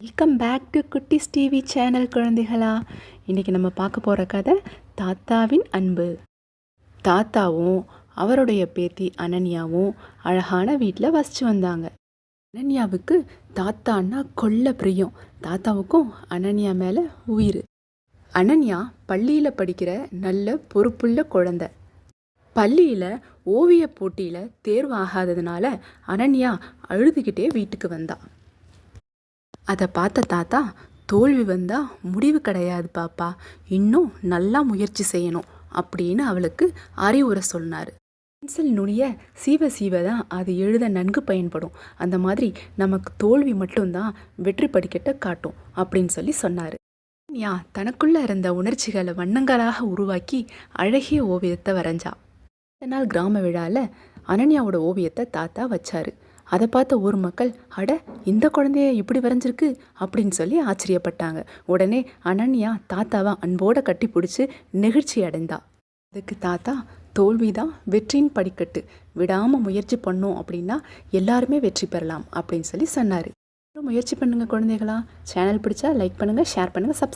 Welcome back to Kutties TV channel குழந்தைகளா. இன்றைக்கி நம்ம பார்க்க போகிற கதை தாத்தாவின் அன்பு. தாத்தாவும் அவருடைய பேத்தி அனன்யாவும் அழகான வீட்டில் வசித்து வந்தாங்க. அனன்யாவுக்கு தாத்தான்னா கொள்ள பிரியம். தாத்தாவுக்கும் அனன்யா மேலே உயிர். அனன்யா பள்ளியில் படிக்கிற நல்ல பொறுப்புள்ள குழந்தை. பள்ளியில் ஓவிய போட்டியில் தேர்வு ஆகாததுனால அனன்யா அழுதுகிட்டே வீட்டுக்கு வந்தா. அதை பார்த்த தாத்தா, தோல்வி வந்தால் முடிவு கிடையாது பாப்பா, இன்னும் நல்லா முயற்சி செய்யணும் அப்படின்னு அவளுக்கு அறிவுரை சொன்னார். பென்சில் நுனிய சீவ சீவ தான் அது எழுத நன்கு பயன்படும். அந்த மாதிரி நமக்கு தோல்வி மட்டும்தான் வெற்றி படிக்கட்ட காட்டும் அப்படின்னு சொல்லி சொன்னார். அனன்யா தனக்குள்ளே இருந்த உணர்ச்சிகளை வண்ணங்களாக உருவாக்கி அழகிய ஓவியத்தை வரைஞ்சா. இந்த நாள் கிராம விழாவில் அனன்யாவோட ஓவியத்தை தாத்தா வச்சாரு. அதை பார்த்த ஊர் மக்கள், அட இந்த குழந்தைய இப்படி வரைஞ்சிருக்கு அப்படின்னு சொல்லி ஆச்சரியப்பட்டாங்க. உடனே அனன்யா தாத்தாவை அன்போடு கட்டி பிடிச்சி நெகிழ்ச்சி அடைந்தா. அதுக்கு தாத்தா, தோல்விதான் வெற்றியின் படிக்கட்டு, விடாமல் முயற்சி பண்ணோம் அப்படின்னா எல்லாருமே வெற்றி பெறலாம் அப்படின்னு சொல்லி சொன்னார். முயற்சி பண்ணுங்கள் குழந்தைகளா. சேனல் பிடிச்சா லைக் பண்ணுங்கள், ஷேர் பண்ணுங்கள்,